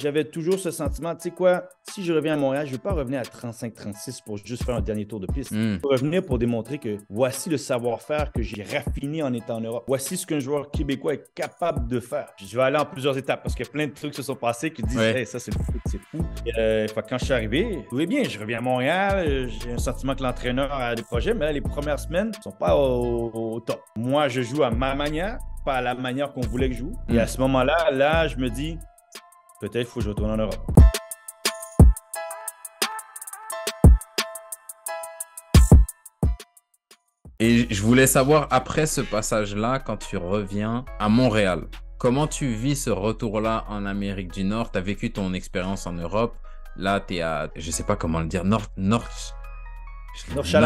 j'avais toujours ce sentiment, tu sais quoi, si je reviens à Montréal, je ne veux pas revenir à 35-36 pour juste faire un dernier tour de piste. Je veux revenir pour démontrer que voici le savoir-faire que j'ai raffiné en étant en Europe. Voici ce qu'un joueur québécois est capable de faire. Je vais aller en plusieurs étapes parce qu'il y a plein de trucs qui se sont passés qui disent hey, ça, c'est fou. Quand je suis arrivé, tout est bien, je reviens à Montréal, j'ai un sentiment que l'entraîneur a des projets, mais là, les premières semaines ne sont pas au top. Moi, je joue à ma manière, pas à la manière qu'on voulait que je joue. Et à ce moment-là, là, je me dis, peut-être qu'il faut que je retourne en Europe. Et je voulais savoir, après ce passage-là, quand tu reviens à Montréal, comment tu vis ce retour-là en Amérique du Nord? Tu as vécu ton expérience en Europe. Là, tu es à, je ne sais pas comment le dire, Northshaland,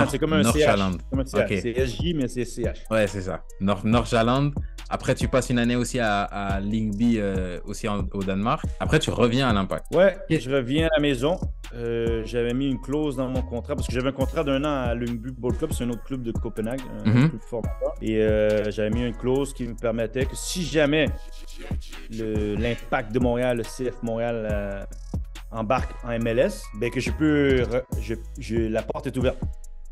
c'est comme un CH. Comme un CH. Okay. C'est SJ, mais c'est CH. Ouais, c'est ça. Northshaland. Après, tu passes une année aussi à Lyngby, aussi au Danemark. Après, tu reviens à l'Impact. Ouais, je reviens à la maison. J'avais mis une clause dans mon contrat parce que j'avais un contrat d'1 an à Lyngby Ball Club. C'est un autre club de Copenhague, un club formateur. Et j'avais mis une clause qui me permettait que si jamais l'Impact de Montréal, le CF Montréal, embarque en MLS, ben que je peux, la porte est ouverte.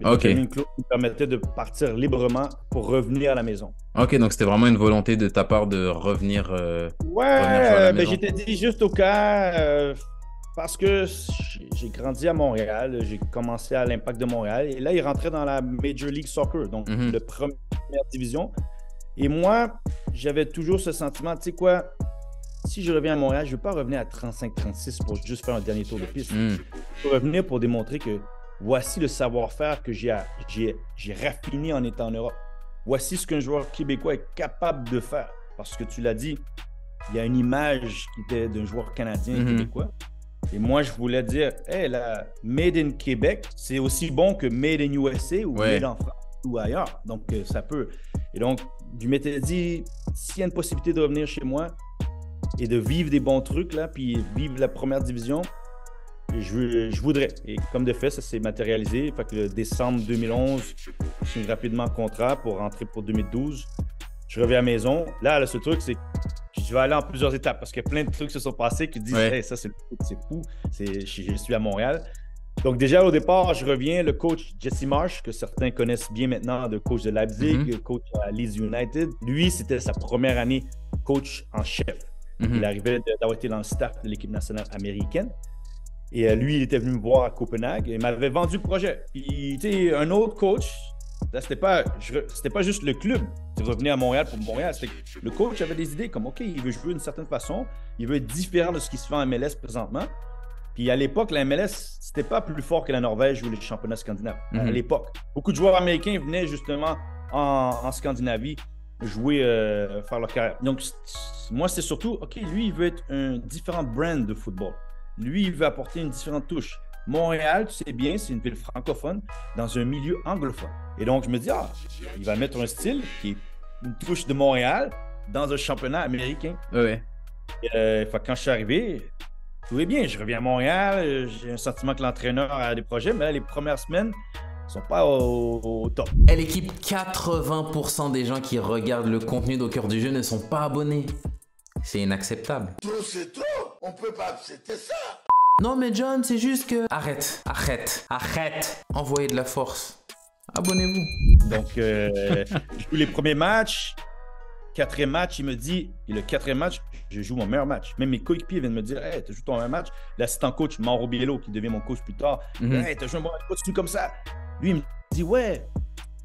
Ok. Une clause qui me permettait de partir librement pour revenir à la maison. Ok, donc c'était vraiment une volonté de ta part de revenir. Ben j'étais dit juste au cas parce que j'ai grandi à Montréal, j'ai commencé à l'Impact de Montréal et là il rentrait dans la Major League Soccer, donc la première division. Et moi, j'avais toujours ce sentiment, tu sais quoi, si je reviens à Montréal, je ne veux pas revenir à 35-36 pour juste faire un dernier tour de piste. Je veux revenir pour démontrer que voici le savoir-faire que j'ai raffiné en étant en Europe. Voici ce qu'un joueur québécois est capable de faire. Parce que tu l'as dit, il y a une image qui était d'un joueur canadien et québécois. Et moi, je voulais dire, hey, la Made in Québec, c'est aussi bon que Made in USA ou Made en France ou ailleurs. Donc, ça peut. Et donc, je m'étais dit, s'il y a une possibilité de revenir chez moi et de vivre des bons trucs, là, puis vivre la première division, je voudrais. Et comme de fait, ça s'est matérialisé. Fait que le décembre 2011, je signe rapidement contrat pour rentrer pour 2012. Je reviens à la maison. Là, ce truc, c'est que je vais aller en plusieurs étapes parce qu'il y a plein de trucs qui se sont passés qui disent hey, ça, c'est fou. Je suis à Montréal. Donc, déjà, au départ, je reviens. Le coach Jesse Marsh, que certains connaissent bien maintenant, de coach de Leipzig, coach à Leeds United. Lui, c'était sa première année coach en chef. Il arrivait d'avoir été dans le staff de l'équipe nationale américaine. Et lui, il était venu me voir à Copenhague et m'avait vendu le projet. Puis, tu sais, un autre coach, là, c'était pas juste le club qui revenait à Montréal pour Montréal. C'était que le coach avait des idées comme, OK, il veut jouer d'une certaine façon, il veut être différent de ce qui se fait en MLS présentement. Puis, à l'époque, la MLS, c'était pas plus fort que la Norvège ou les championnats scandinaves. À l'époque, beaucoup de joueurs américains venaient justement en Scandinavie jouer, faire leur carrière. Donc, moi, c'est surtout, OK, lui, il veut être un différent brand de football. Lui, il veut apporter une différente touche. Montréal, tu sais bien, c'est une ville francophone dans un milieu anglophone. Et donc, je me dis, il va mettre un style qui est une touche de Montréal dans un championnat américain. Ouais. Quand je suis arrivé, tout est bien. Je reviens à Montréal, j'ai un sentiment que l'entraîneur a des projets, mais là, les premières semaines ne sont pas au top. Et l'équipe, 80% des gens qui regardent le contenu d'Au Cœur du Jeu ne sont pas abonnés. C'est inacceptable. Trop, c'est trop. On peut pas accepter ça. Non mais John, c'est juste que... Arrête. Envoyez de la force. Abonnez-vous. Donc, je joue les premiers matchs. Quatrième match, il me dit... Et le quatrième match, je joue mon meilleur match. Même mes coéquipiers viennent me dire, hey, tu joues ton meilleur match. L'assistant coach, Mauro Biello, qui devient mon coach plus tard, hey, tu joué un bon match, continue comme ça. Lui, il me dit, ouais,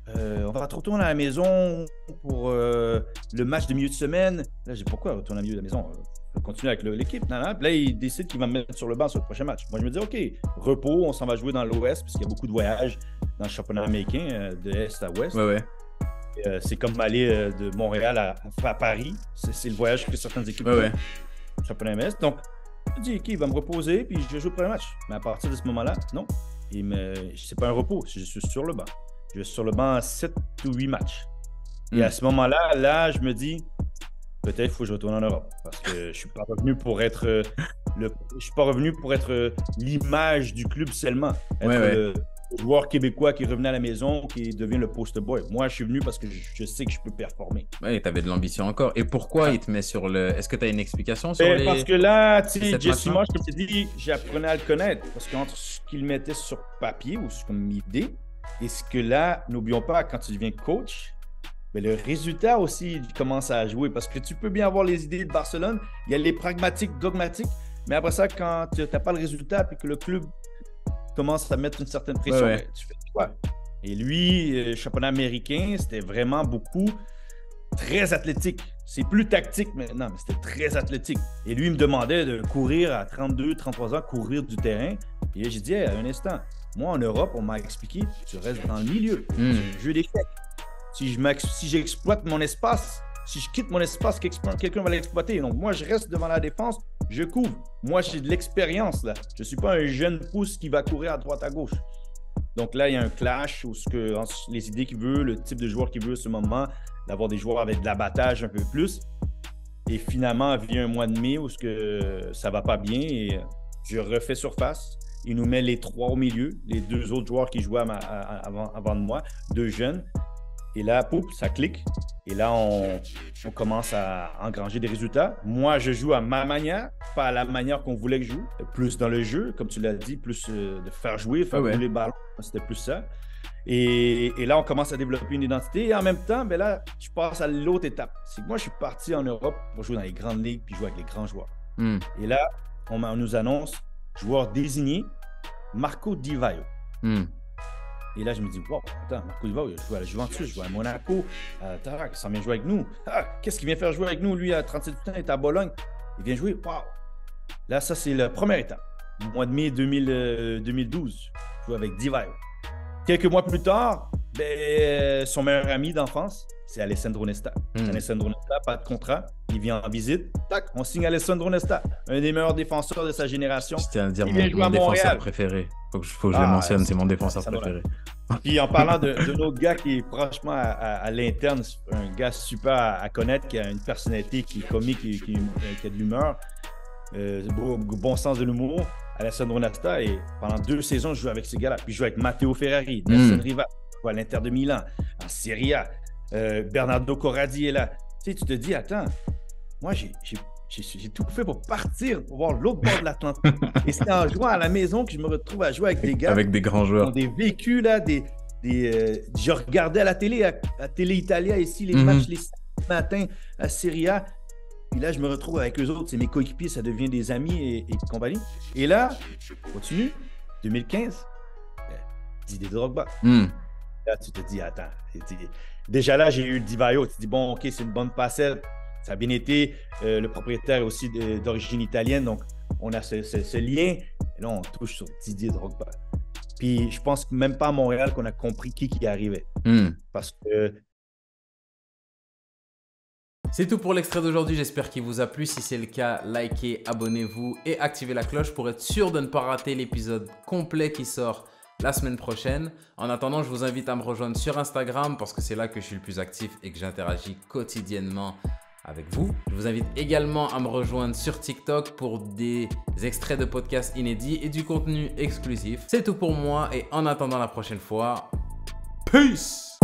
on va retourner à la maison pour le match de milieu de semaine. Là, j'ai dit, pourquoi retourner à la milieu de la maison? Je vais continuer avec l'équipe. Puis là, il décide qu'il va me mettre sur le banc sur le prochain match. Moi, je me dis, OK, repos, on s'en va jouer dans l'Ouest, puisqu'il y a beaucoup de voyages dans le championnat américain, de Est à Ouest. Ouais. C'est comme aller de Montréal à Paris. C'est le voyage que certaines équipes font. Le championnat MS. Donc, je me dis, OK, il va me reposer, puis je joue le premier match. Mais à partir de ce moment-là, non. C'est pas un repos, je suis sur le banc. Je suis sur le banc 7 ou 8 matchs. Et à ce moment-là, je me dis, peut-être qu'il faut que je retourne en Europe. Parce que je ne suis pas revenu pour être l'image du club seulement. joueur québécois qui revenait à la maison, qui devient le poster boy. Moi, je suis venu parce que je sais que je peux performer. Oui, tu avais de l'ambition encore. Et pourquoi il te met sur le... Est-ce que tu as une explication sur les... Parce que là, tu sais, Jesse Marsh, comme je t'ai dit, j'apprenais à le connaître. Parce qu'entre ce qu'il mettait sur papier ou comme idée, et ce que là, n'oublions pas, quand tu deviens coach, mais le résultat aussi commence à jouer. Parce que tu peux bien avoir les idées de Barcelone, il y a les pragmatiques, dogmatiques, mais après ça, quand tu n'as pas le résultat et que le club commence à mettre une certaine pression, tu fais quoi? Et lui, championnat américain, c'était vraiment beaucoup très athlétique. C'est plus tactique maintenant, mais c'était très athlétique. Et lui, il me demandait de courir à 32, 33 ans, courir du terrain. Et j'ai dit, hey, un instant, moi en Europe, on m'a expliqué, tu restes dans le milieu. C'est un jeu d'échecs. Si j'exploite mon espace, si je quitte mon espace, quelqu'un va l'exploiter. Donc, moi, je reste devant la défense, je couvre. Moi, j'ai de l'expérience, là. Je ne suis pas un jeune pouce qui va courir à droite, à gauche. Donc là, il y a un clash où les idées qu'il veut, le type de joueur qu'il veut à ce moment, d'avoir des joueurs avec de l'abattage un peu plus. Et finalement, vient un mois de mai où ça ne va pas bien et je refais surface. Il nous met les 3 au milieu, les 2 autres joueurs qui jouaient avant de moi, 2 jeunes. Et là, pouf, ça clique. Et là, on commence à engranger des résultats. Moi, je joue à ma manière, pas à la manière qu'on voulait que je joue. Plus dans le jeu, comme tu l'as dit, plus de faire jouer, faire rouler le ballon. C'était plus ça. Et là, on commence à développer une identité. Et en même temps, ben là, je passe à l'autre étape. C'est que moi, je suis parti en Europe pour jouer dans les grandes ligues puis jouer avec les grands joueurs. Et là, on nous annonce joueur désigné, Marco Di Vaio. Et là, je me dis, wow, attends, Marco Di Vaio, il joue à la Juventus, il joue à Monaco, il s'en vient jouer avec nous. Qu'est-ce qu'il vient faire jouer avec nous? Lui, à 37 ans, il est à Bologne. Il vient jouer, wow. Là, ça, c'est la première étape. Mois de mai 2012, je joue avec Di Vaio. Quelques mois plus tard, son meilleur ami d'enfance, c'est Alessandro Nesta. Alessandro Nesta, pas de contrat. Il vient en visite. Tac, on signe Alessandro Nesta, un des meilleurs défenseurs de sa génération. C'était à dire mon défenseur préféré. Faut que je le mentionne, c'est mon défenseur préféré. Puis en parlant d'un autre gars qui est franchement à l'interne, un gars super à connaître, qui a une personnalité qui est comique, qui a de l'humeur, bon sens de l'humour, Alessandro Nesta. Et pendant 2 saisons, je joue avec ces gars-là. Puis je joue avec Matteo Ferrari, Nelson Riva, à l'Inter de Milan, en Serie A. Bernardo Corradi est là. Tu sais, tu te dis, attends, moi, j'ai tout fait pour partir, pour voir l'autre bord de l'Atlantique. Et c'est en jouant à la maison que je me retrouve à jouer avec des gars. Avec des grands joueurs. Qui ont des vécus, là, je regardais à la télé, à Télé Italia, ici, les matchs les matins à Serie A. Puis là, je me retrouve avec eux autres. C'est mes coéquipiers, ça devient des amis et compagnie. Et là, continue, 2015, Didier Drogba. Là, tu te dis, attends, déjà là, j'ai eu Di Vaio. Tu te dis, bon, OK, c'est une bonne passette. Ça a bien été. Le propriétaire aussi d'origine italienne. Donc, on a ce lien. Et là, on touche sur Didier Drogba. Puis, je pense que même pas à Montréal qu'on a compris qui arrivait. Parce que... C'est tout pour l'extrait d'aujourd'hui. J'espère qu'il vous a plu. Si c'est le cas, likez, abonnez-vous et activez la cloche pour être sûr de ne pas rater l'épisode complet qui sort la semaine prochaine. En attendant, je vous invite à me rejoindre sur Instagram parce que c'est là que je suis le plus actif et que j'interagis quotidiennement avec vous. Je vous invite également à me rejoindre sur TikTok pour des extraits de podcasts inédits et du contenu exclusif. C'est tout pour moi et en attendant la prochaine fois, peace!